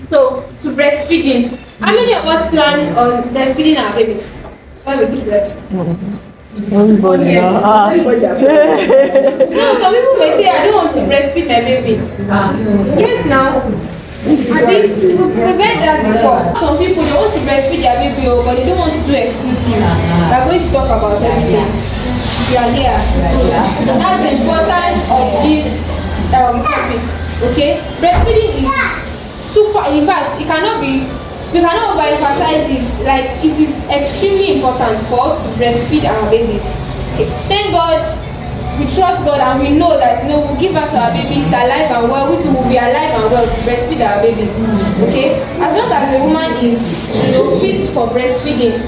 So, to breastfeeding. How many of us plan on breastfeeding our babies when we give birth? Everybody now. No, some people may say, I don't want to breastfeed my baby. Yes, now. I think to prevent that before, some people they want to breastfeed their baby, but they don't want to do exclusive. We're going to talk about everything. We are here. That's the importance of this topic. Okay? Breastfeeding is super, in fact, we cannot overemphasize it. Like, it is extremely important for us to breastfeed our babies. Okay. Thank God, we trust God, and we know that we'll give birth to our babies alive and well, which will be alive and well to breastfeed our babies. Okay? As long as the woman is fit for breastfeeding,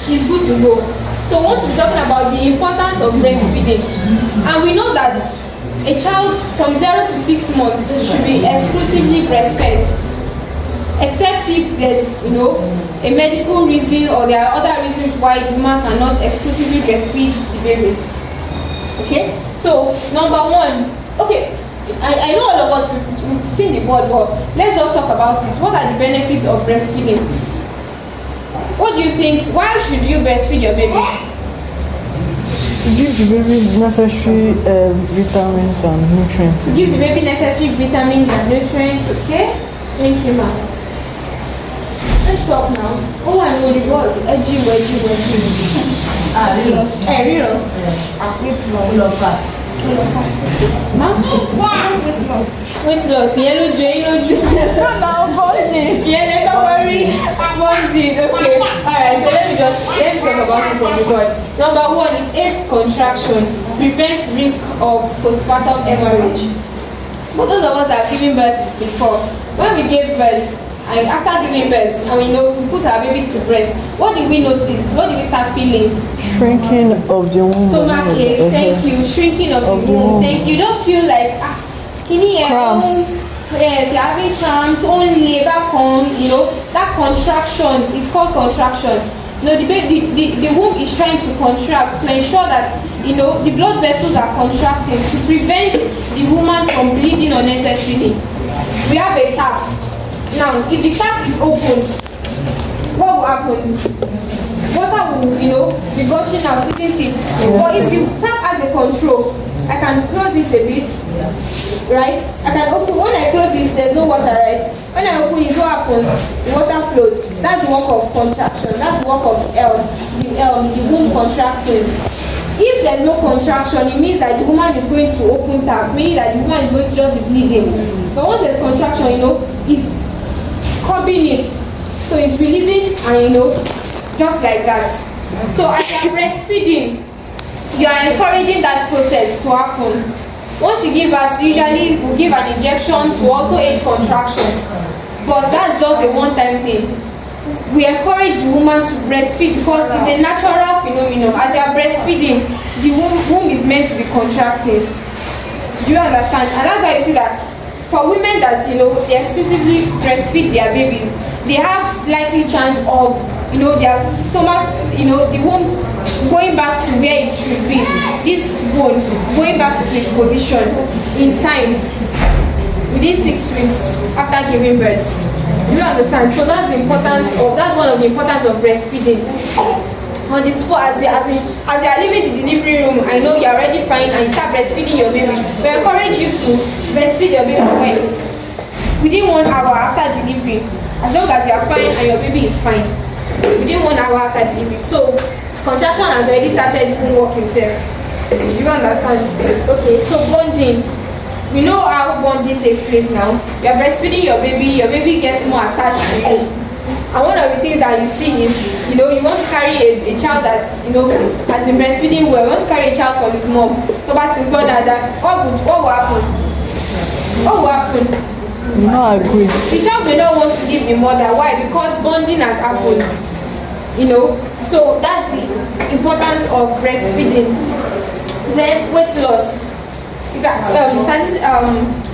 she's good to go. So we want to be talking about the importance of breastfeeding. And we know that a child from 0 to 6 months should be exclusively breastfed. Except if there's, a medical reason or there are other reasons why the woman cannot exclusively breastfeed the baby. Okay? So, number one, okay, I know all of us, we've seen the board, but let's just talk about it. What are the benefits of breastfeeding? What do you think? Why should you breastfeed your baby? To give the baby necessary vitamins and nutrients. To give the baby necessary vitamins and nutrients, okay? Thank you, ma'am. Let's talk now. Oh, I know the board. Edgy. Weight loss, yellow lójú. Now, body. Bonding. Okay. Alright, so let me talk about it from the board. Number one, it aids contraction, prevents risk of postpartum hemorrhage. For those of us that have given birth before, when we gave birth, and after giving birth, and we put our baby to breast, what did we notice? What did we start feeling? Shrinking of the womb. Stomach ache, thank you. Shrinking of the womb, thank you. Just feel like, cramps. Yes, you're having cramps, only back home, that contraction, it's called contraction. The womb is trying to contract to ensure that, the blood vessels are contracting to prevent the woman from bleeding unnecessarily. We have a tap. Now, if the tap is opened, what will happen? Water will, be gushing out, isn't it? But if the tap has a control, I can close it a bit, right? I can open, when I close it, there's no water, right? When I open it, what happens? The water flows. That's the work of contraction. That's the work of the womb contracting. If there's no contraction, it means that the woman is going to open tap, meaning that the woman is going to just be bleeding. But once there's contraction, it's curbing it. So it's releasing and, just like that. So as you're breastfeeding, you are encouraging that process to happen. Once you give birth, usually we'll give an injection to also aid contraction. But that's just a one-time thing. We encourage the woman to breastfeed because it's a natural phenomenon. As you are breastfeeding, the womb is meant to be contracting. Do you understand? And that's why you see that for women that they exclusively breastfeed their babies, they have likely chance of their stomach, the womb going back to where it should be. This bone going back to its position in time within 6 weeks after giving birth. Do you understand? So that's one of the importance of breastfeeding. On the spot, as you are leaving the delivery room, I know you're already fine and you start breastfeeding your baby. We encourage you to breastfeed your baby within 1 hour after delivery, as long as you're fine and your baby is fine. Within 1 hour after delivery. So contraction has already started even working itself. Do you understand? Okay, so bonding. We know how bonding takes place now. You're breastfeeding your baby gets more attached to you. And one of the things that you see is, you want to carry a child that, has been breastfeeding well. You want to carry a child from his mom. What will happen? What will happen? I agree. The child may not want to give the mother. Why? Because bonding has happened. So that's the importance of breastfeeding. Then weight loss.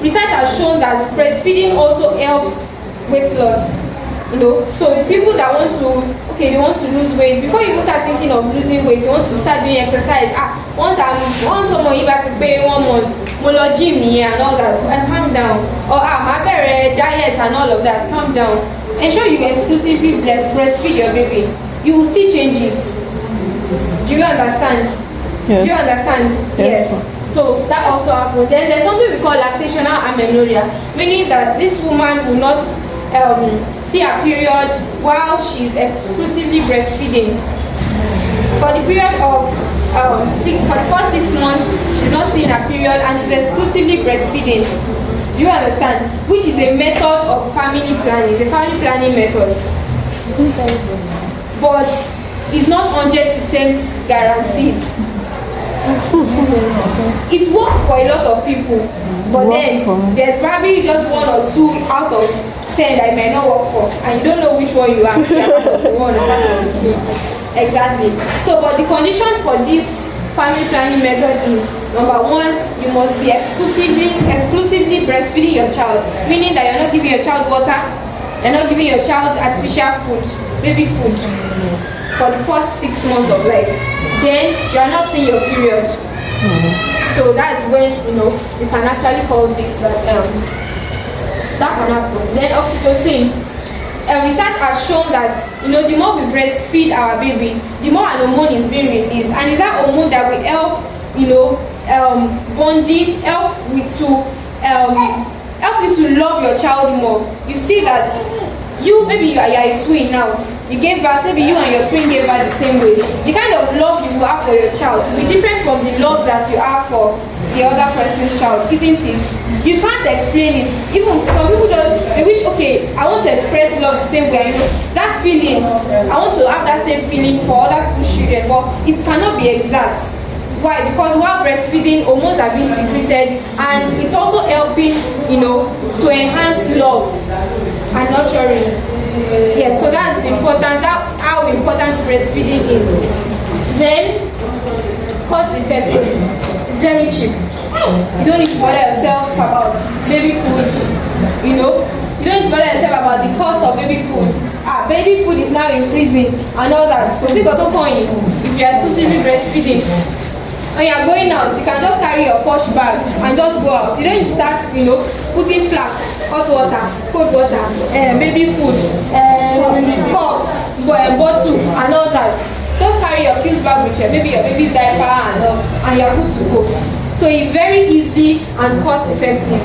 Research has shown that breastfeeding also helps weight loss. So people that want to lose weight, before you even start thinking of losing weight, you want to start doing exercise. Once someone you have to pay 1 month, gym and all that, and calm down. Or my diet and all of of that. Calm down. Ensure you exclusively breastfeed your baby. You will see changes. Do you understand? Yes. Do you understand? Yes. So that also happens. Then there's something we call lactational amenorrhea, meaning that this woman will not see her period while she's exclusively breastfeeding. For the period of for the first 6 months, she's not seeing her period and she's exclusively breastfeeding. Do you understand? Which is a method of family planning, the family planning method. But it's not 100% guaranteed. It works for a lot of people, but then there's probably just 1 or 2 out of 10 that it may not work for, and you don't know which one you are. One or part of the two. Exactly. So, but the condition for this family planning method is, number 1, you must be exclusively breastfeeding your child, meaning that you're not giving your child water, you're not giving your child artificial food, baby food, for the first 6 months of life. Then you are not seeing your period. So that's when you can actually call this that can happen. Then oxytocin. Research has shown that the more we breastfeed our baby, the more an hormone is being released, and it's that hormone that will help bonding, help you to love your child more. You see that maybe you are a twin now. You gave birth, maybe you and your twin gave birth the same way. The kind of love you will have for your child will be different from the love that you have for the other person's child, isn't it? You can't explain it. Even some people they wish, okay, I want to express love the same way. That feeling, I want to have that same feeling for other people's children, but it cannot be exact. Why? Because while breastfeeding, hormones are being secreted, and it's also helping, to enhance love and nurturing. Yes, so that's how important breastfeeding is. Then, cost effective. It's very cheap. You don't need to bother yourself about baby food. You don't need to bother yourself about the cost of baby food. Baby food is now increasing and all that. So think of the point. If you are exclusively breastfeeding, when you are going out, you can just carry your posh bag and just go out. You don't need to start, putting flask, hot water, cold water, baby food, cup, bottle, and all that. Just carry your kids bag with you, maybe your baby's diaper and you're good to go. So it's very easy and cost effective.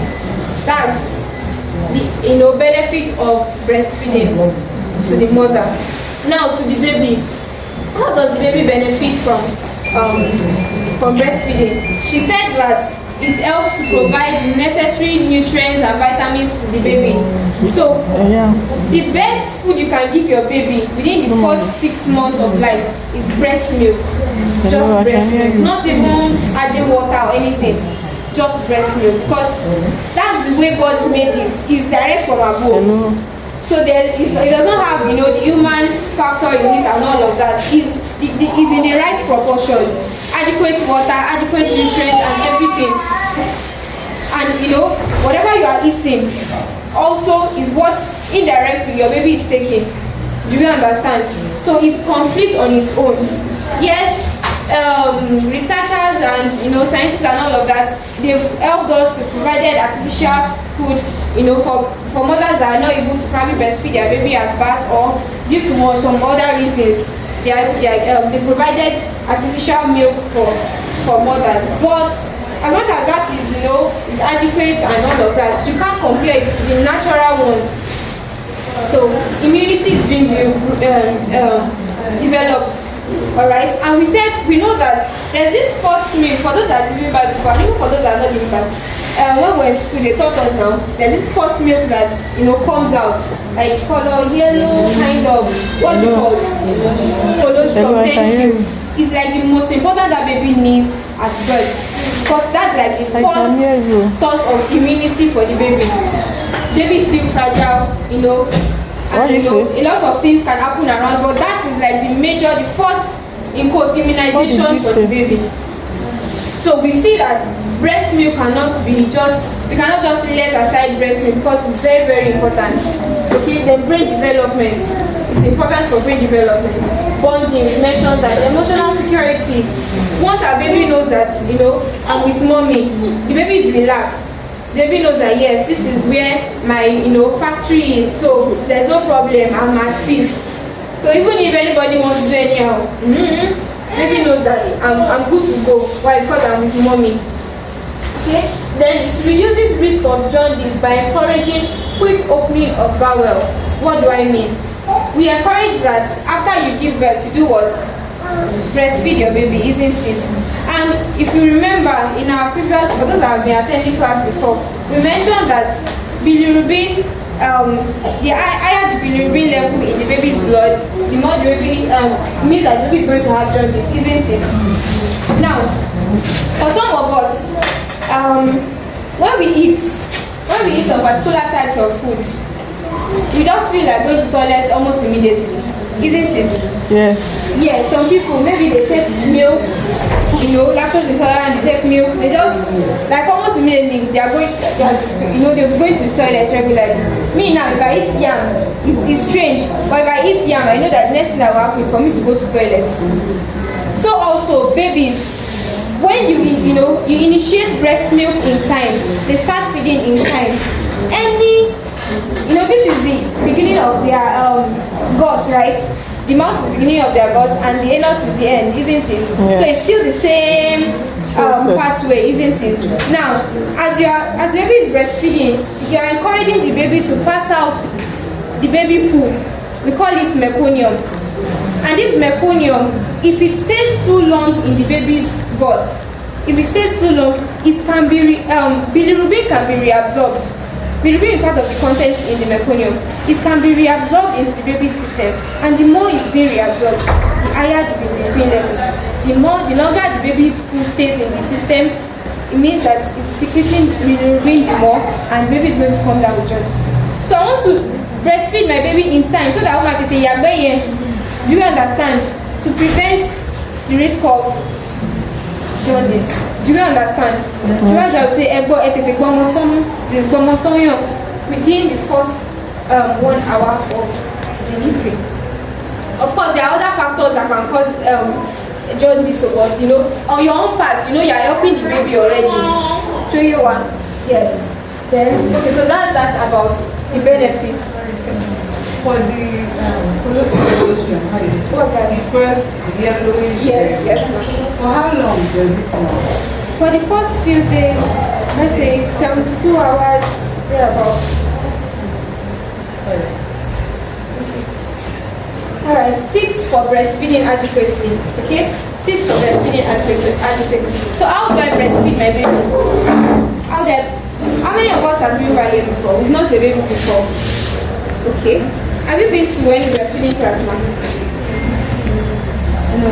That's the benefit of breastfeeding to the mother. Now to the baby. How does the baby benefit from breastfeeding? She said that it helps to provide necessary nutrients and vitamins to the baby. So the best food you can give your baby within the first 6 months of life is breast milk. Just breast milk, not even adding water or anything. Just breast milk, because that's the way God made it. It's direct from above. So it does not have the human factor in it and all of that. It's in the right proportion. Adequate water, adequate nutrients, and everything. And whatever you are eating also is what indirectly your baby is taking. Do you understand? So it's complete on its own. Yes, researchers and scientists and all of that, they've helped us to provide artificial food for mothers that are not able to probably breastfeed their baby at birth, or due to some other reasons they provided artificial milk for mothers. But as much as that is adequate and all of that, you can't compare it to the natural one. So immunity is being developed. Alright, and we know that there's this first milk for those that are giving birth before, and even for those that are not giving birth. When we're in school, they taught us now, there's this first milk that comes out, like color yellow, kind of, what's it called? Colostrum. Thank you. It's like the most important that baby needs at birth, because that's like the first source of immunity for the baby. Baby is still fragile, and a lot of things can happen around, but that is like the first immunization for the baby. So we see that breast milk we cannot just let aside breast milk, because it's very, very important. Okay, then brain development. It's important for brain development. Bonding, mentioned that. Emotional security. Once our baby knows that, I'm with mommy, the baby is relaxed. baby knows that yes, this is where my factory is, so there's no problem, I'm at peace. So even if anybody wants to do anyhow, baby knows that I'm good to go. Why? Because I'm with mommy. Okay? Then it reduces risk of jaundice by encouraging quick opening of bowel. What do I mean? We encourage that after you give birth, you do what? Breastfeed your baby, isn't it? And if you remember in our previous, for those that have been attending class before, we mentioned that bilirubin, the higher the bilirubin level in the baby's blood, the more the baby means that the baby is going to have jaundice, isn't it? Now, for some of us, when we eat some particular types of food, we just feel like going to the toilet almost immediately, isn't it? Yes. Yes, some people, maybe they take milk, lactose intolerant, they take milk, they just, like almost immediately, they're going to the toilet regularly. Me now, if I eat yam, it's strange, but if I eat yam, I know that the next thing that will happen is for me to go to the toilet. So also, babies, when you initiate breast milk in time, they start feeding in time. This is the beginning of their guts, right? The mouth is the beginning of their guts and the anus is the end, isn't it? Yeah. So it's still the same pathway, isn't it? Now, as the baby is breastfeeding, you are encouraging the baby to pass out the baby poo. We call it meconium. And this meconium, if it stays too long in the baby's guts, if it stays too long, it can be bilirubin can be reabsorbed. Bilirubin is part of the contents in the meconium. It can be reabsorbed into the baby's system, and the more it's being reabsorbed, the higher the bilirubin level. The longer the baby's poo stays in the system, it means that it's secreting bilirubin more, and the baby is going to come down with jaundice. So I want to breastfeed my baby in time so that woman can say, do you understand? To prevent the risk of jaundice. Do you understand? So as I would say, within the first 1 hour of delivery. Of course, there are other factors that can cause jaundice, but on your own part, you are helping the baby already. Show you one. Yes. Then, okay, so that's that about the benefits. For the What's that? The first yellowish. Yes, ma'am. For how long does it last? For the first few days, let's say 72 hours, thereabouts. Sorry. Alright, tips for breastfeeding adequately. Okay? Tips for breastfeeding adequately. So how do I breastfeed my baby? How many of us have been right here before? We've not the baby before. Okay. Have you been to any breastfeeding class, ma'am? No.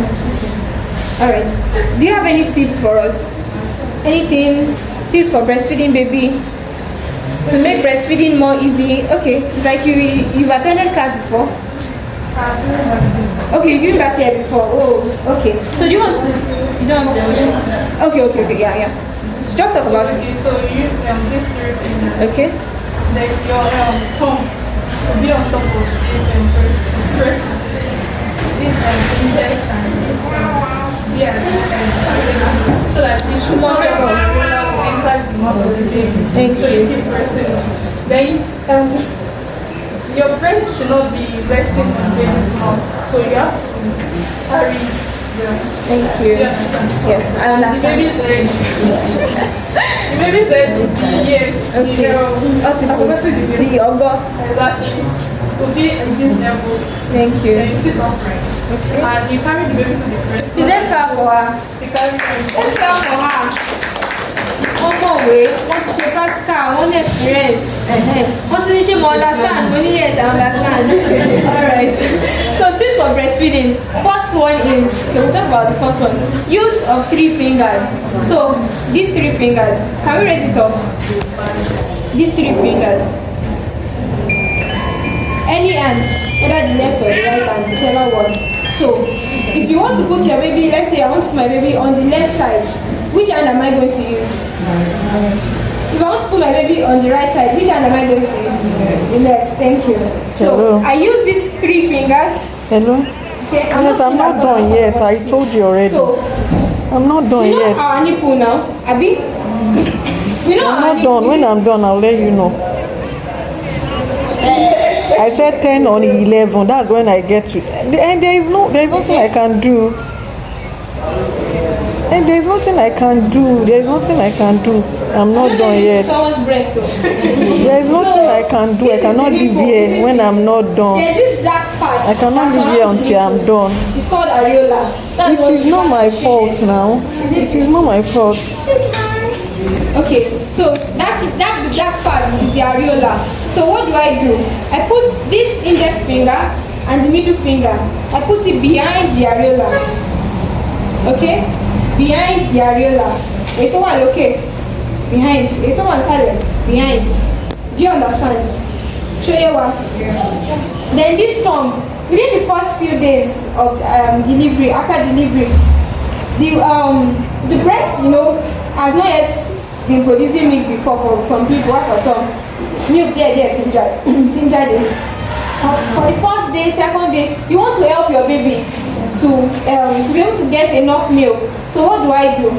Alright. Do you have any tips for us? Anything? Tips for breastfeeding baby? To make breastfeeding more easy? Okay. It's like you've attended class before? Okay, you've been back here before. Oh, okay. So do you want to? You don't want to? Okay. Yeah. So just talk about it. So you use these 3 fingers. Okay. Then your thumb will be on top of this first this index and this so that it's more impact the muscle of the baby. Thank so you. You keep pressing it. Then your breast should not be resting on the baby's mouth. So you have to carry it. Thank you. Yes, I understand. The baby's ready. The baby's ready. Yes. Okay. The ogo. Exactly. To be at this level. Thank you. Then you sit upright. Okay. And you carry the baby to the breast. Is that star for her? Let's start for her. One more way. Wọ́n ti ṣe practical, one experience. Wọ́n ti ní ṣe mo understand. Mo ní yes, I understand. Alright. So tips for breastfeeding. First one is, okay, we'll talk about the first one. Use of 3 fingers. So these 3 fingers. Can we raise it up? These 3 fingers. Any hand, whether the left or the right hand, whichever one. So if you want to put your baby, let's say I want to put my baby on the left side, which hand am I going to use? If I want to put my baby on the right side, which hand am I going to use? The left. Thank you. So Hello. I use these 3 fingers. Hello? Okay, Yes, I'm not done yet. I told you already. So I'm not done you know yet. our nipple now, Abi? You know, I'm not done. When I'm done, I'll let you know. I said 10 on 11. That's when I get to. And there's nothing I can do. And there's nothing I can do. There's nothing I can do. I'm not done yet. Someone's breast. There's nothing I can do. I cannot leave here when I'm not done. There's this dark part. I cannot leave here until I'm done. It's called areola. It is not my fault now. It is not my fault. Okay, so that the dark part is the areola. So what do? I put this index finger and the middle finger. I put it behind the areola. Okay, behind the areola. Okay, behind. Behind. Do you understand? Show you what? Then this thumb. Within the first few days of delivery, after delivery, the breast, has not yet been producing milk before for some people. For some, milk there, ginger. For the first day, second day, you want to help your baby to be able to get enough milk. So what do?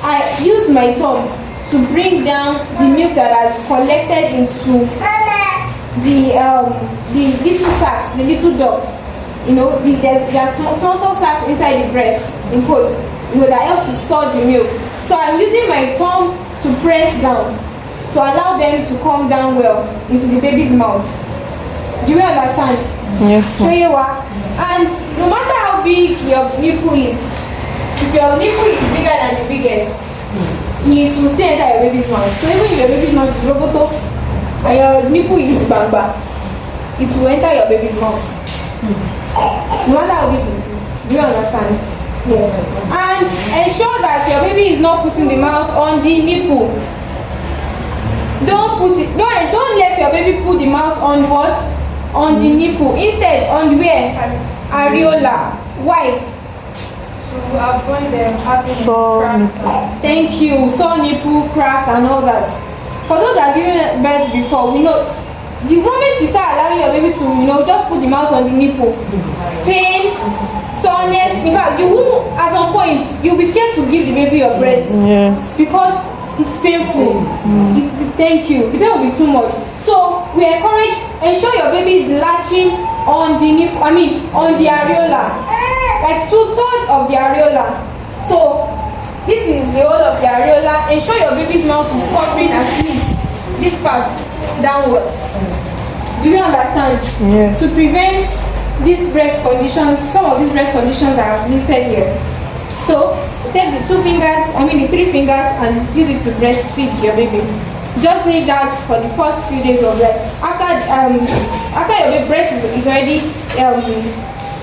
I use my thumb to bring down the milk that has collected into the little sacs, the little ducts. There's small sacs inside the breast, in quotes, that helps to store the milk. So I'm using my thumb to press down to allow them to come down well into the baby's mouth. Do you understand? Yes, ma'am. And no matter how big your nipple is, if your nipple is bigger than the biggest, it will still enter your baby's mouth. So even if your baby's mouth is roboto and your nipple is bamba, it will enter your baby's mouth. No matter how big it is. Do you understand? Yes. And ensure that your baby is not putting the mouth on the nipple. Don't let your baby put the mouth on what? On the nipple. Instead, on where? Areola. Why? To avoid them having So cracks. Thank you. Sore nipple, cracks, and all that. For those that have given birth before, we know the moment you start allowing your baby to, just put the mouth on the nipple, pain, soreness. In fact, you will, at some point, you'll be scared to give the baby your breast. Yes. Because it's painful. Thank you. The pain will be too much. So we ensure your baby is latching on the nipple. On the areola, like 2/3 of the areola. So this is the whole of the areola. Ensure your baby's mouth is covering at least this part downward. Do you understand? Yes. To prevent these breast conditions, some of these breast conditions I have listed here. So take the 2 fingers, the 3 fingers, and use it to breastfeed your baby. Just leave that for the first few days of life. After your baby breast is already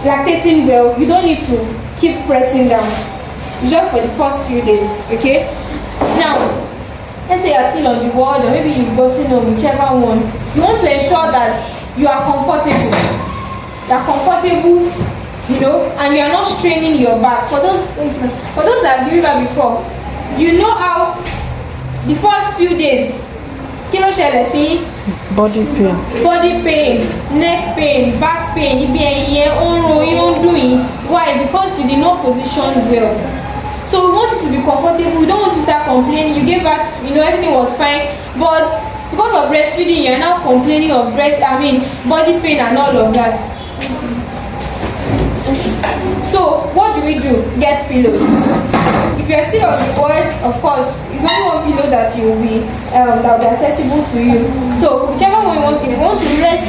lactating well, you don't need to keep pressing down. Just for the first few days, okay? Now, let's say you're still on the ward, or maybe you've gotten on whichever one. You want to ensure that you are comfortable. And you are not straining your back. For those that have given birth before, you know how the first few days, Body pain, neck pain, back pain, why? Because you did not position well. So we want you to be comfortable. We don't want you to start complaining. You gave birth, everything was fine, but because of breastfeeding, you are now complaining of body pain and all of that. So what do? Get pillows. If you are still on the ward, of course, it's only one pillow that will be accessible to you. So whichever one you want, if you want to rest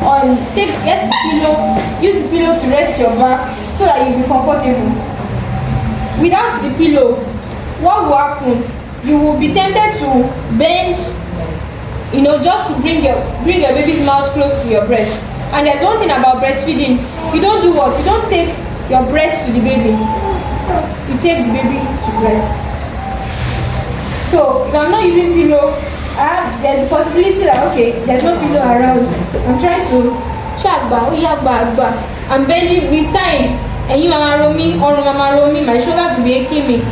on, get the pillow, use the pillow to rest your back so that you'll be comfortable. Without the pillow, what will happen? You will be tempted to bend, just to bring your baby's mouth close to your breast. And there's one thing about breastfeeding. You don't do what? You don't take your breast to the baby. You take the baby to breast. So if I'm not using pillow, there's a possibility that there's no pillow around. I'm trying to I'm bending with time. And you mama roll me, or mama roll me, my shoulders will be aching me.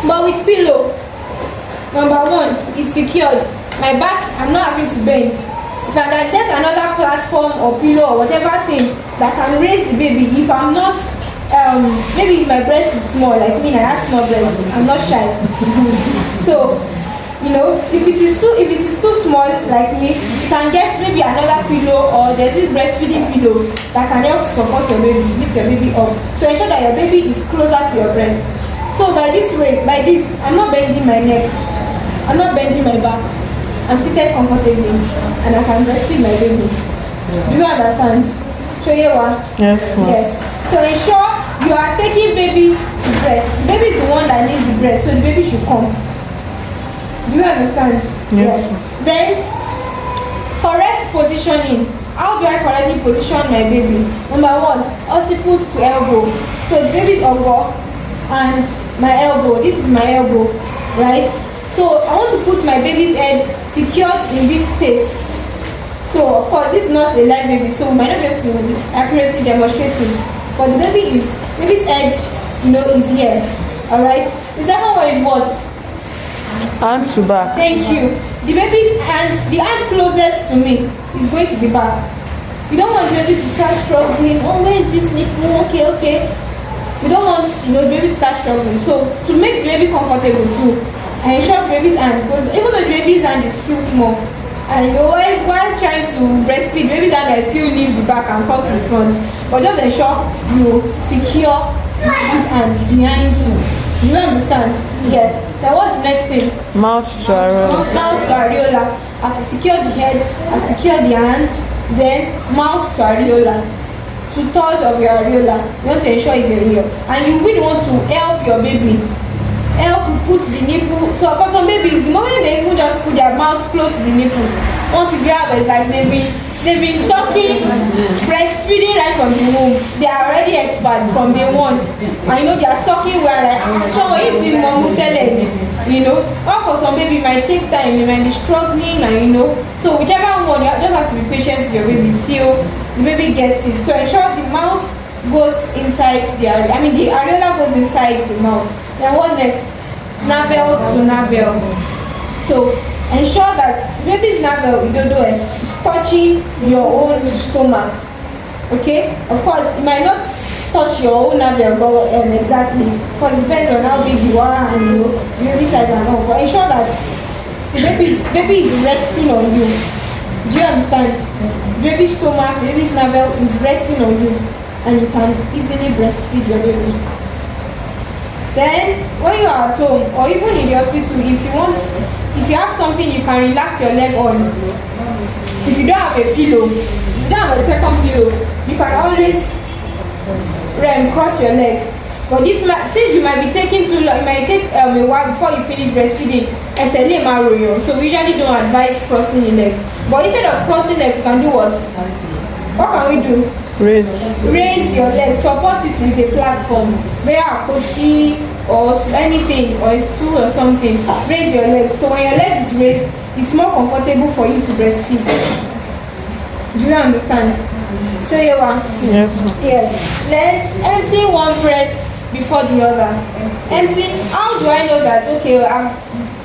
But with pillow, number 1, is secured. My back, I'm not having to bend. If I get another platform or pillow or whatever thing that can raise the baby, if I'm not, maybe if my breast is small, like me, I have small breast, I'm not shy. So, if it is too small like me, you can get maybe another pillow, or there's this breastfeeding pillow that can help support your baby, to lift your baby up, to ensure that your baby is closer to your breast. So by this, I'm not bending my neck, I'm not bending my back, I'm seated comfortably, and I can breastfeed my baby. Do you understand? Show you one. Yes, ma'am. Yes. So ensure you are taking baby to breast. The baby is the one that needs the breast, so the baby should come. Do you understand? Yes. Then, correct positioning. How do I correctly position my baby? Number one, occiput to elbow. So the baby's elbow and my elbow. This is my elbow, right? So I want to put my baby's head secured in this space. So of course, this is not a live baby, so we might not be able to accurately demonstrate it. But the baby's head, is here. All right. The second one is what? Hand to back. Thank you. The baby's hand, the hand closest to me is going to the back. You don't want the baby to start struggling. Oh, where is this nipple? Okay. You don't want the baby to start struggling. So to make the baby comfortable too, I ensure the baby's hand goes, even though the baby's hand is still small. And while trying to breastfeed, the baby's hand can still leave the back and come to the front. But just ensure you secure the baby's hand behind you. Do you understand? Yes. Then what's the next thing? Mouth to areola. Mouth to areola. I've secured the head, I've secured the hand, then mouth to areola. 2/3 of your areola. You want to ensure it's your ear. And you really want to help your baby. Help put the nipple. So for some babies, the moment they even just put their mouth close to the nipple, once you grab it, it's like they've been sucking, breastfeeding right from the womb. They are already experts from day one. And they are sucking well, like, Or for some baby, it might take time, they might be struggling, and So whichever one, you just have to be patient with your baby till the baby gets it. So ensure the mouth goes inside the areola goes inside the mouth. Then what next? Navel to navel. So ensure that baby's navel is touching your own stomach. Okay? Of course, it might not touch your own navel exactly, because it depends on how big you are and baby size and all. But ensure that the baby is resting on you. Do you understand? Yes. Baby's stomach, baby's navel is resting on you, and you can easily breastfeed your baby. Then, when you are at home or even in the hospital, if you have something you can relax your leg on, if you don't have a pillow, if you don't have a second pillow, you can always cross your leg. But since you might be taking too long, it might take a while before you finish breastfeeding. So we usually don't advise crossing your leg. But instead of crossing leg, you can do what? What can we do? Raise your leg, support it with a platform, where a cozy or anything, or a stool or something. Raise your leg. So when your leg is raised, it's more comfortable for you to breastfeed. Do you understand? Show you one. Yes. Yes. Then empty one breast before the other. Empty. How do I know that? Okay, I've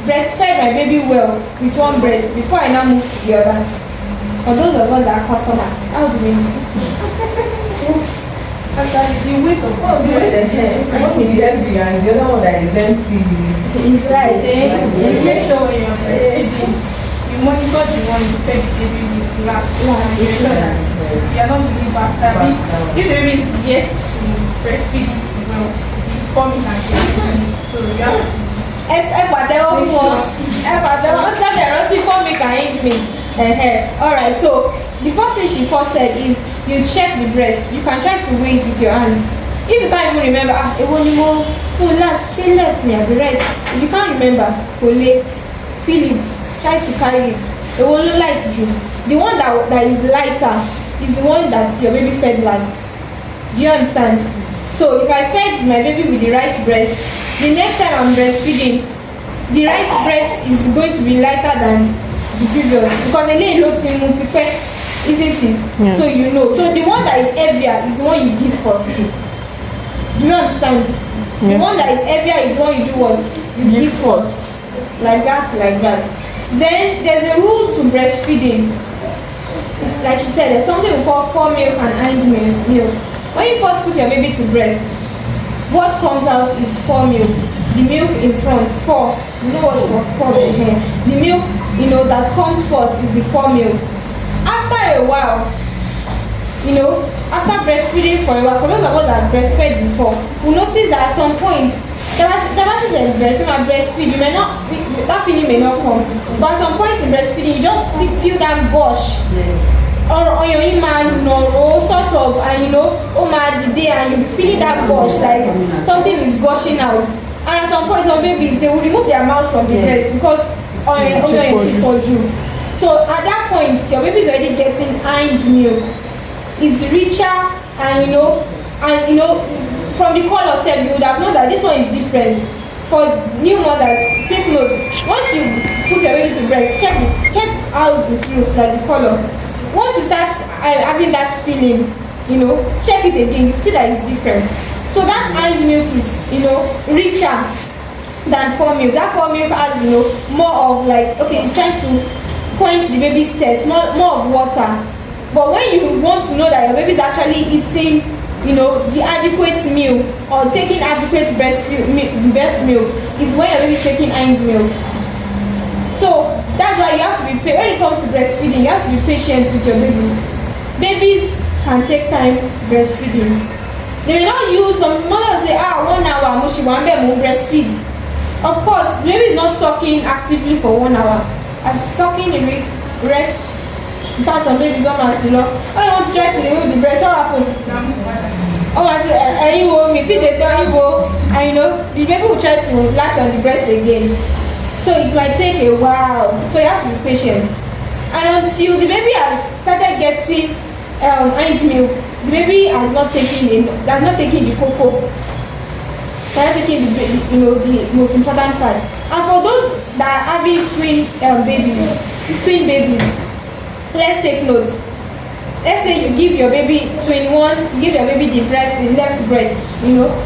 breastfed my baby well with one breast before I now move to the other? For those of us that are customers, how do we know? The weight of the head, one is heavy and the other one that is empty. It's right. Make sure when you're breastfeeding, you monitor the one you fed the baby with last. Make sure that you're not giving back. If the baby is yet to breastfeed it well, the forming and the so you have to. Alright, so the first thing she first said is you check the breast. You can try to weigh it with your hands. If you can't even remember, full last, she left me, I'll be right. If you can't remember, feel it, try to carry it. It won't look light you. The one that is lighter is the one that your baby fed last. Do you understand? So if I fed my baby with the right breast, the next time I'm breastfeeding, the right breast is going to be lighter than the previous, because the lay low team multiple, isn't it? Yeah. So you know. So the one that is heavier is the one you give first. Do you understand? Yes. The one that is heavier is the one you do what? You give first. Like that. Then there's a rule to breastfeeding. It's like she said, there's something we call fore milk and hind milk. When you first put your baby to breast, what comes out is fore milk. the milk in front, 4. You know what for 4 here. The milk, that comes first is the formula. After a while, after breastfeeding for a while, for those of us that breastfed before, we notice that at some point, breastfeed, you may not, that feeling may not come, but at some point in breastfeeding, you just feel that gush on your iman or sort of, and oh my day, and you'll be feeling that gush, like something is gushing out. And at some point, some babies, they will remove their mouth from the breast because so at that point, your baby is already getting hind milk. It's richer, and from the color itself, you would have known that this one is different. For new mothers, take note. Once you put your baby to breast, check how it looks, like the color. Once you start having that feeling, check it again, you see that it's different. So that hind milk is, richer than formula. That formula has, more of like, okay, it's trying to quench the baby's thirst, more of water. But when you want to know that your baby is actually eating, the adequate milk or taking adequate breast milk is when your baby is taking hind milk. So that's why you have to be when it comes to breastfeeding, you have to be patient with your baby. Babies can take time breastfeeding. They may not use, some mothers say, 1 hour, Moshi Wambe breastfeed. Of course, the baby is not sucking actively for 1 hour. As sucking the rest. In fact, some babies almost low. Oh, you want to try to remove the breast, what happened? Oh, and the baby will try to latch on the breast again. So it might take a while. So you have to be patient. And until the baby has started getting hind milk, the baby has not taken the cocoa. That's taking the most important part. And for those that are having twin babies, let's take notes. Let's say you give your baby twin one, you give your baby the left breast,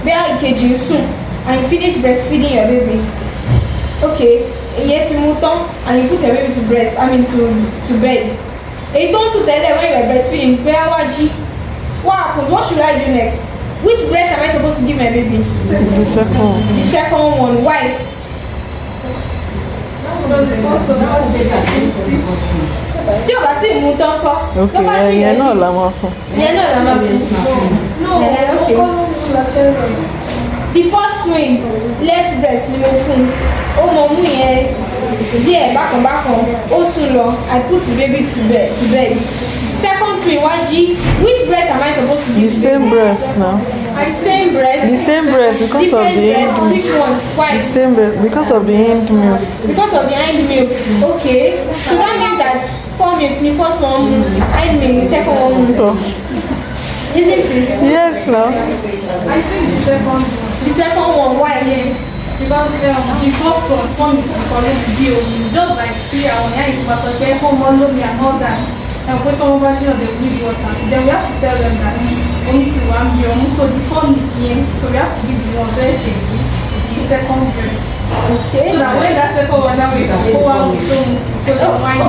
where kg soon, and you finish breastfeeding your baby. Okay, and you put your baby to bed. And don't tell them when you are breastfeeding, what happens? What should I do next? Which breast am I supposed to give my baby? The second one. Why? Tí o bá ti mú tán kọ́. Okay, ìyẹn náà la máa fún. The first twin, left breast ni mo fún. Ó mọ mú yẹn díẹ̀ bákan, ó sùn lọ. I put the baby to bed. Second twin, which breast am I supposed to give? The same breast now. The same breast. The same breast because of the hind milk. Which one? Why? The same breast because of the hind milk. Because of the hind milk. Okay. So that means that milk, the first one, hind milk, the second one. Isn't it? Yes, now. I think the second one. Why? Because the first one form is correct deal. Just like see our hair, but okay, home all me and all that. And put over to the video water. Then we have to tell them that only to one year. So the form is here. So we have to give the one very shady. The second breast. Okay. So that when that second one now we can go out with some wine.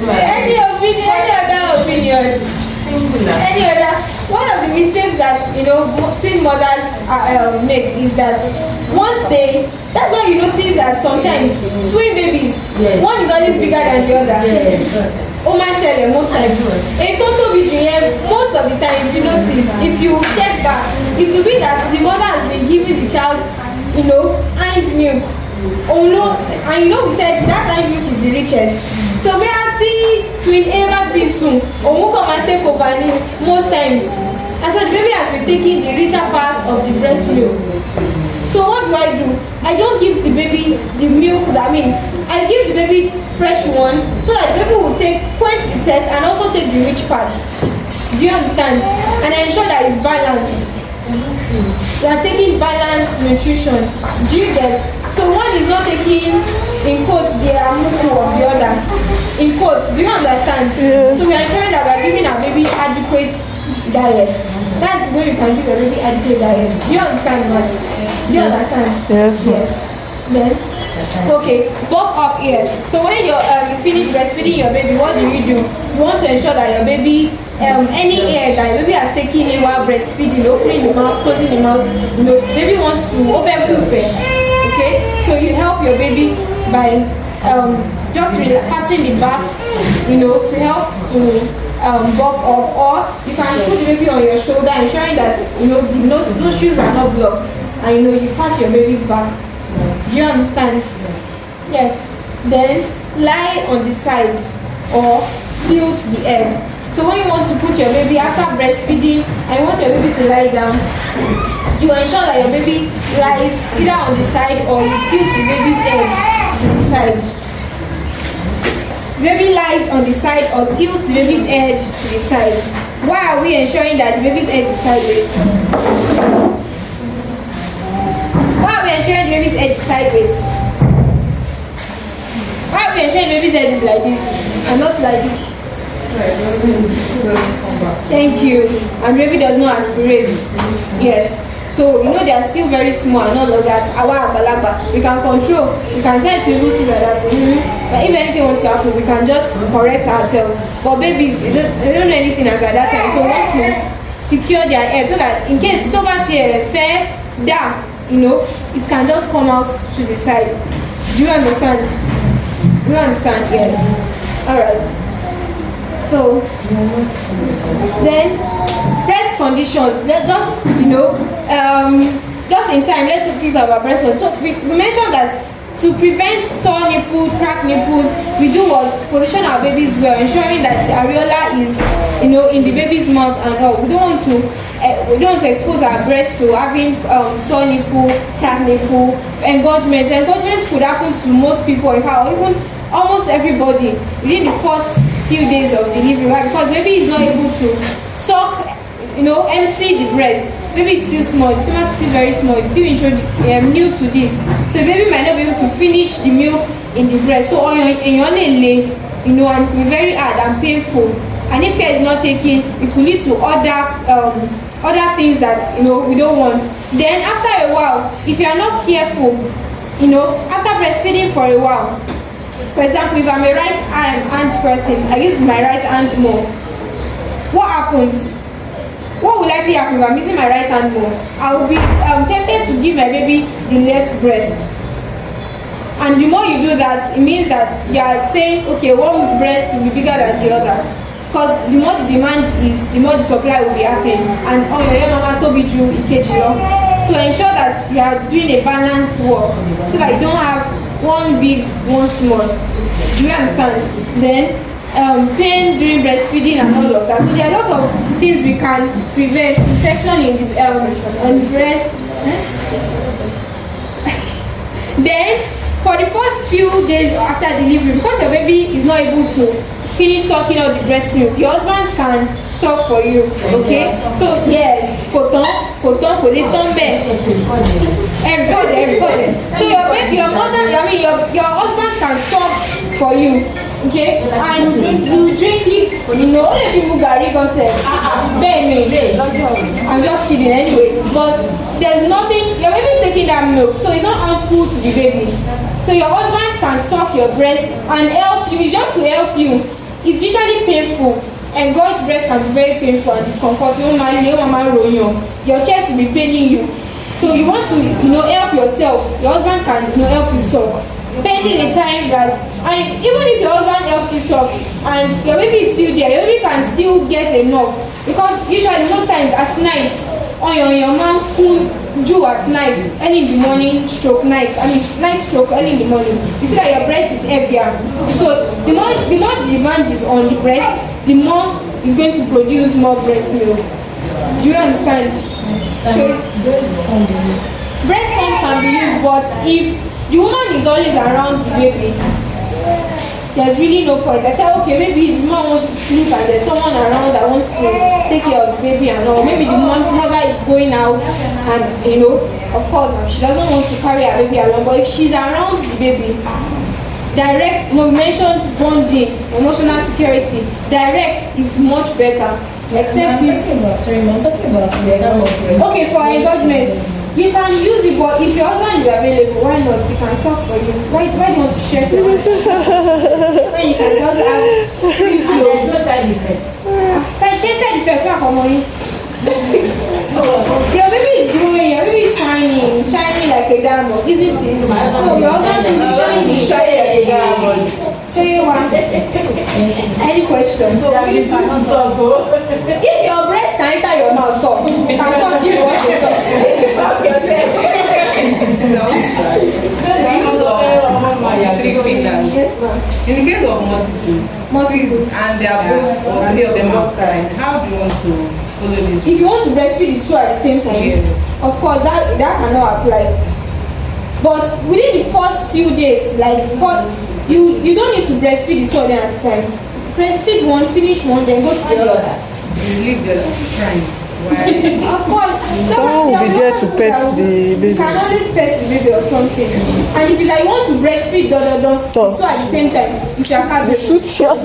Any other opinion? Any other? One of the mistakes that twin mothers make is that once that's why you notice that sometimes twin babies, one is always bigger than the other. Most times. A total video, most of the time, if you notice, if you check back, it will be that the mother has been giving the child, hind milk. Oh no, and we said that hind milk is the richest. So we are seeing twin everything soon. Come and take over most times. And so the baby has been taking the richer part of the breast milk. So what do? I don't give the baby the milk I give the baby fresh one so that the baby will quench the thirst and also take the rich parts. Do you understand? And I ensure that it's balanced. We are taking balanced nutrition. Do you get? So one is not taking in quotes the amuku of the other. In quotes, do you understand? Yes. So we are ensuring that we are giving our baby adequate diet. That's the way we can give a baby adequate diet. Do you understand that? Do you understand? Yes. Yes. Then Okay, bulk up here. So when you finish breastfeeding your baby, what do? You want to ensure that your baby, any air that your baby has taken in while breastfeeding, opening the mouth, closing the mouth, baby wants to open. Okay, so you help your baby by just patting the back, to help to bulk up, or you can put the baby on your shoulder, ensuring that those shoes are not blocked, and you pat your baby's back. Do you understand? Yes. Then lie on the side or tilt the head. So when you want to put your baby after breastfeeding and you want your baby to lie down, you ensure that your baby lies either on the side or you tilt the baby's head to the side. Baby lies on the side or tilts the baby's head to the side. Why are we ensuring that the baby's head is sideways? Why are we ensuring the baby's head is sideways? Why are we ensuring the baby's head is like this and not like this? Thank you. And baby does not aspirate. Yes. So they are still very small and all of that. We can control. We can try to see like that. But if anything wants to happen, we can just correct ourselves. But babies, they don't know anything as at that time. So we want to secure their head so that in case somebody fair down, it can just come out to the side. Do you understand? Do you understand? Yes. Alright. So then breast conditions. Just just in time, let's speak about breast conditions. So we mentioned that to prevent sore nipple, cracked nipples, we do was position our babies well, ensuring that the areola is in the baby's mouth and all. We don't want to expose our breast to having sore nipple, cracked nipple, engorgements. Engorgements could happen to most people, in fact, or even almost everybody within the first few days of delivery, right? Because baby is not able to suck, empty the breast. Baby is still small, the stomach is still very small, it's still new to this. So the baby might not be able to finish the milk in the breast. So on your lay, and be very hard and painful. And if care is not taken, it could lead to other things that we don't want. Then after a while, if you are not careful, after breastfeeding for a while, for example, if I'm a right hand person, I use my right hand more. What happens? What will likely happen if I'm using my right hand more? I will be tempted to give my baby the left breast. And the more you do that, it means that you are saying, okay, one breast will be bigger than the other. Because the more the demand is, the more the supply will be happening. And so ensure that you are doing a balanced work so that you don't have one big, one small. Do you understand? Then pain during breastfeeding and all of that. So there are a lot of things we can prevent. Infection in the breast. Then for the first few days after delivery, because your baby is not able to finish sucking out the breast milk, your husband can suck for you. Okay? So yes, everybody. So your husband can suck for you. Okay, and you drink it, only people Gary God said, I'm just kidding anyway, but there's nothing, your baby is taking that milk, so it's not harmful to the baby. So your husband can suck your breast and help you, it's just to help you. It's usually painful, engorged breast can be very painful and discomforting. Your chest will be paining you. So you want to, help yourself, your husband can, help you suck. Pending the time that, and even if your husband helps you suck and your baby is still there, your baby can still get enough, because usually most times at night on your man who do at night, early in the morning stroke night, night stroke early in the morning, you see that your breast is heavier. So the more demand is on the breast, the more it's going to produce more breast milk. Do you understand? So breast pump can be used, but if the woman is always around the baby, there's really no point. I said, okay, maybe the mom wants to sleep and there's someone around that wants to take care of the baby and all. Maybe the mother is going out and, of course, she doesn't want to carry her baby along. But if she's around the baby, direct, we mentioned bonding, emotional security, direct is much better. Except if... I'm talking about the example. Okay, for engagement. You can use it, but if your husband is available, why not? He can stop for you. Why do you want to share some? When you can just have free flow. There's no side effects. Side effects are for money. Your baby is growing, your baby is shining like a diamond, isn't it? So your husband is shining like a diamond. Show you one. Any question? So if your breast can enter your mouth, stop. You can stop give you what to stop. Stop yourself. Three fingers. Yes, ma'am. In the case of multiples, and they are both or three of them outside, how do you want to follow this? If you want to breastfeed the two at the same time, Yes. of course that cannot apply. But within the first few days, you don't need to breastfeed the two of them at a time. Breastfeed one, finish one, then go to the other. You leave the crying. Why? Of course, Someone will be there to pet the baby. You can always pet the baby or something. And if it's like you want to breastfeed the two at the same time, if you are happy. Suit your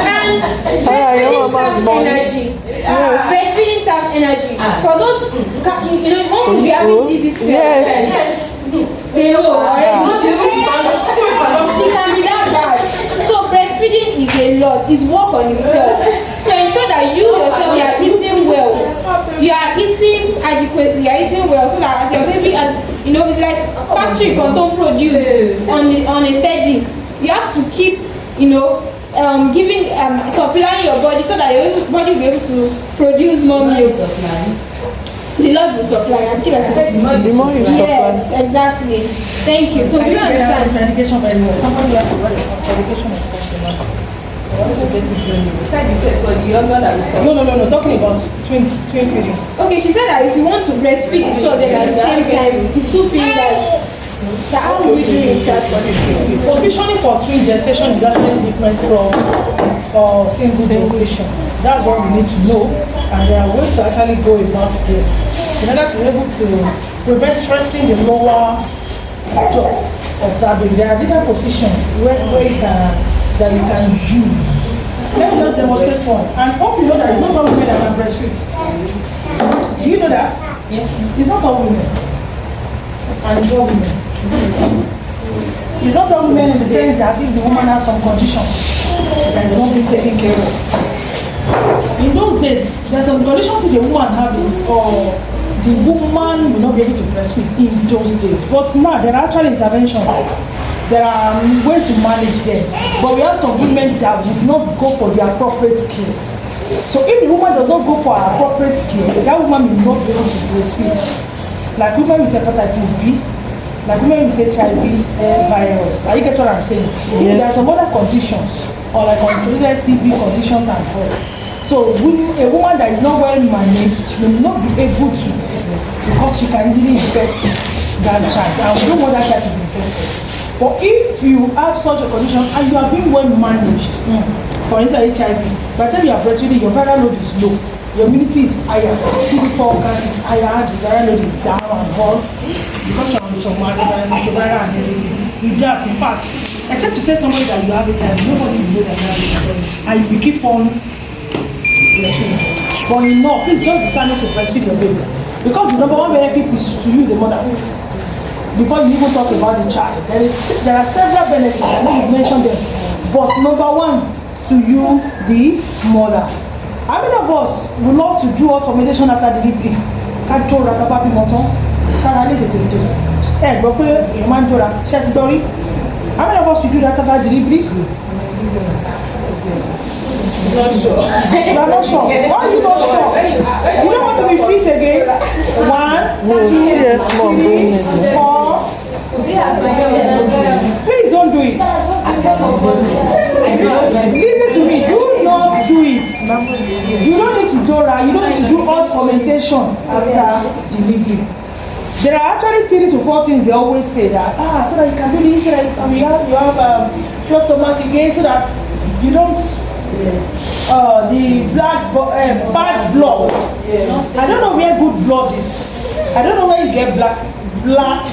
And breastfeeding serves energy. Breastfeeding serves energy. For those, one could be having disease. Yes. They know already. It can be that bad. So breastfeeding is a lot. It's work on itself. So ensure that you yourself you are eating well. You are eating adequately. You are eating well, so that as your baby, it's like factory control produce on a steady. You have to keep, giving supplying your body so that your body will be able to produce more milk. The Lord will supply. I'm kidding. The more you supply. Yes, exactly. Thank you. So do you understand? Education very well. Somebody has to write education and something. I want to get it very well. Side effects for the younger that is No. Talking about twin feeding. Okay, she said that if you want to breastfeed the two of them at the same time, the two fingers, that how will we do it? Positioning for twin gestation is actually different from single gestation. That's what we need to know, and there are ways to actually go about there in order to be able to prevent stressing the lower jaw of that baby. There are different positions where that you can use. Let me just demonstrate one. And hope you know that it's not all women that can breastfeed. Do you know that? Yes. It's not all women. And it's all women. It's not all women in the sense that if the woman has some conditions that is not being taken care of. In those days, there are some conditions if the woman has it, or the woman will not be able to breastfeed in those days. But now there are actual interventions. There are ways to manage them. But we have some women that would not go for the appropriate care. So if the woman does not go for appropriate care, that woman will not be able to breastfeed. Like women with hepatitis B, like women with HIV virus. Are you get what I'm saying? Yes. There are some other conditions, or like controlled TB conditions and all. So a woman that is not well managed will not be able to, because she can easily infect that child, and we don't want that child to be infected. But if you have such a condition and you are being well managed, for instance HIV, by the time you are breastfeeding, your viral load is low, your immunity is higher, CD4 count is higher, the viral load is down and all, because you are on some antiviral and everything. You do have, in fact, except to tell somebody that you have HIV, nobody will know that you have HIV, and you will keep on breastfeeding. But no, please just decide to breastfeed your baby, because the number one benefit is to you, the mother. Before you even talk about the child, there are several benefits. I know you mentioned them, but number one, to you, the mother. How many of us would love to do automation after delivery? Can't throw that about motor. Can't I leave it to hey, but you man do that. Share story. How many of us will do that after delivery? Not sure. You are not sure. Why are you not sure? You don't want to be fit again. 1, 2, Yes, mom. 3, 4. Please don't do it. Listen to me. Do not do it. You don't need to do that. You don't need to do all fermentation after delivery. There are actually 3 to 4 things they always say that so that you can do this, so that you have your stomach again, so that you don't the bad blood. I don't know where good blood is. I don't know where you get bad blood.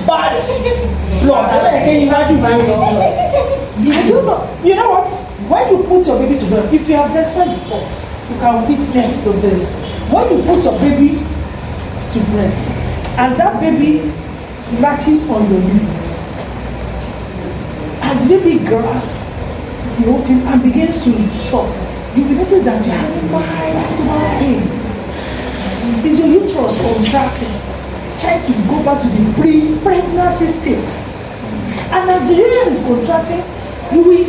I don't know. You know what? When you put your baby to bed, if you have breastfed before, you can witness to this. When you put your baby to breast, as that baby latches on your nipple, as baby grabs the whole thing and begins to suck, you will notice that you have mild stomach pain. Is your uterus contracting, trying to go back to the pre-pregnancy state? And as the uterus is contracting, you'll be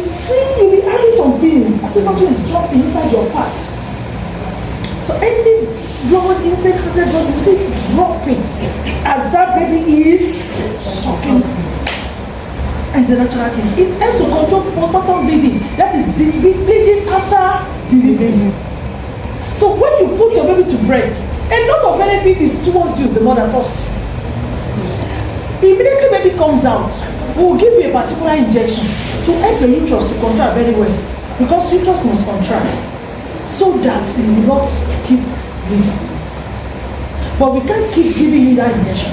having some feelings as if something is dropping inside your part. So any blood, inside blood, you see it dropping as that baby is sucking. As a natural thing, it helps to control postpartum bleeding. That is bleeding after delivery. So when you put your baby to breast, a lot of benefit is towards you, the mother first. Immediately baby comes out, we will give you a particular injection to help your uterus to contract very well, because uterus must contract so that it will not keep bleeding. But we can't keep giving you that injection.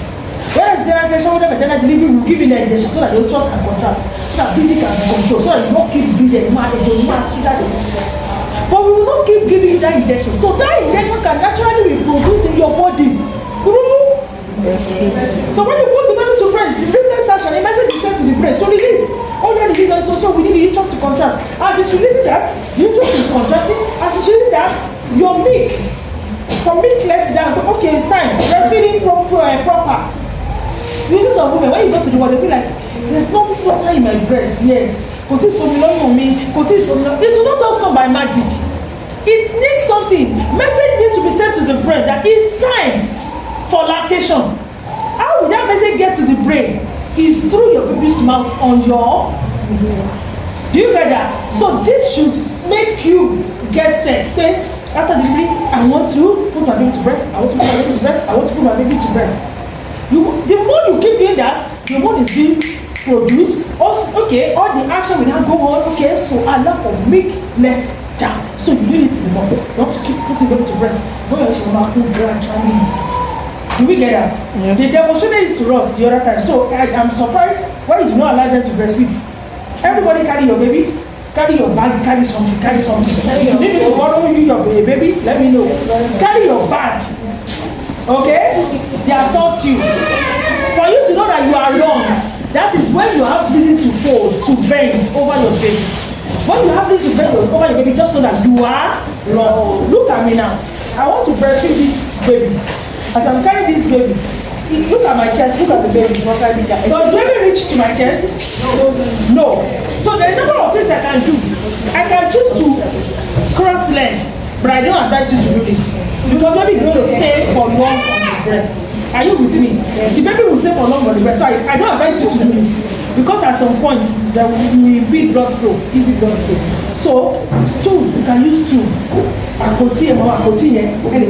Whereas the session with the vaginal delivery will give you the injection so that your uterus can contract, so that bleeding can be controlled, so that you don't keep bleeding. But we will not keep giving you that injection. So that injection can naturally be produced in your body through breastfeeding. So when you put the baby to breast, the reflex action, the message is sent to the brain to release. Oh yeah, release also, so we need the uterus to contract. As it's releasing that, the uterus is contracting. As it's releasing that, your milk, from milk lets down, okay, it's time. Breastfeeding proper. Usually some women, when you go to the ward, they'll be like, there's no water in my breast yet. It will not just come by magic. It needs something. Message needs to be sent to the brain that it's time for lactation. How will that message get to the brain? Is through your baby's mouth on your. Do you get that? So this should make you get set. Okay? After delivery, I want to put my baby to breast. I want to put my baby to breast. I want to put my baby to breast. The more you keep doing that, the more is being produced. Also, okay, all the action will now go on. Okay, so allow for milk let down. So you need it in the morning. Don't keep putting baby to breast. No, you should not put gradually. Do we get that? Yes. They demonstrated it to us the other time. So I'm surprised why you do not allow them to breastfeed. Everybody carry your baby, carry your bag, carry something. You need me to borrow you your baby? Let me know. Carry your bag. Okay? They have taught you. For you to know that you are wrong, that is when you have reason to fold, to bend over your baby. When you have reason to bend over your baby, just know that you are wrong. Look at me now. I want to breastfeed this baby. As I'm carrying this baby, look at my chest, look at the baby. Does baby reach to my chest? No. So there are a number of things I can do. I can choose to cross leg, but I don't advise you to do this. Because baby is going to stay for long on the breast. Are you with me? Yes. The baby will stay for long on the breast. So I don't advise you to do this. Because at some point, there will be blood flow, easy blood flow. So, stool, you can use stool. And if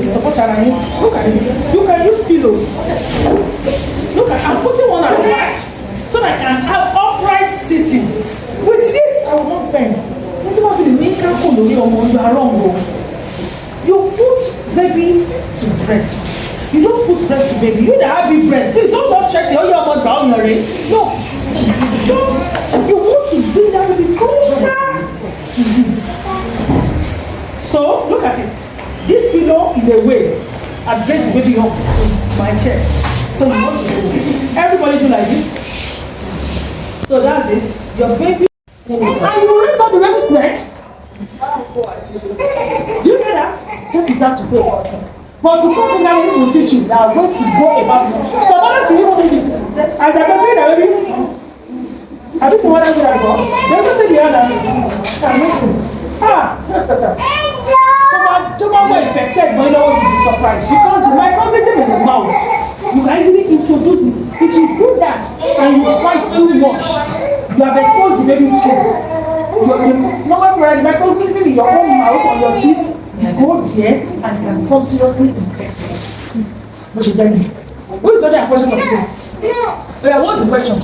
you support her, look at it. You can use pillows. Look at, I'm putting one at the back so that I can have upright sitting. With this, I will not bend. You are wrong. You put baby to breast. You don't put breast to baby. You that have big breast, please don't just stretch your mouth down your ring. No. Don't. You want to bring that baby closer to you. So look at it. This pillow in a way I bring the baby up to my chest. So you want to do this. Everybody do like this. So that's it. Your baby. And you raise up the baby's neck. Do you get that? That is how to pay for things. But to come in now, we will teach you that I'm going to go about it. So mothers will even do this. As I can say that baby, have you seen what I'm doing? They will say the other. Tomorrow is infected, but you know what is the surprise? Because the microorganism in the mouth, you can easily introduce it. If you do that and you apply too much, you have exposed the baby's skin. The microorganism in your own mouth or your teeth, you go there and it can become seriously infected. What you tell me? Who is the other question of today? Yeah, what's the question?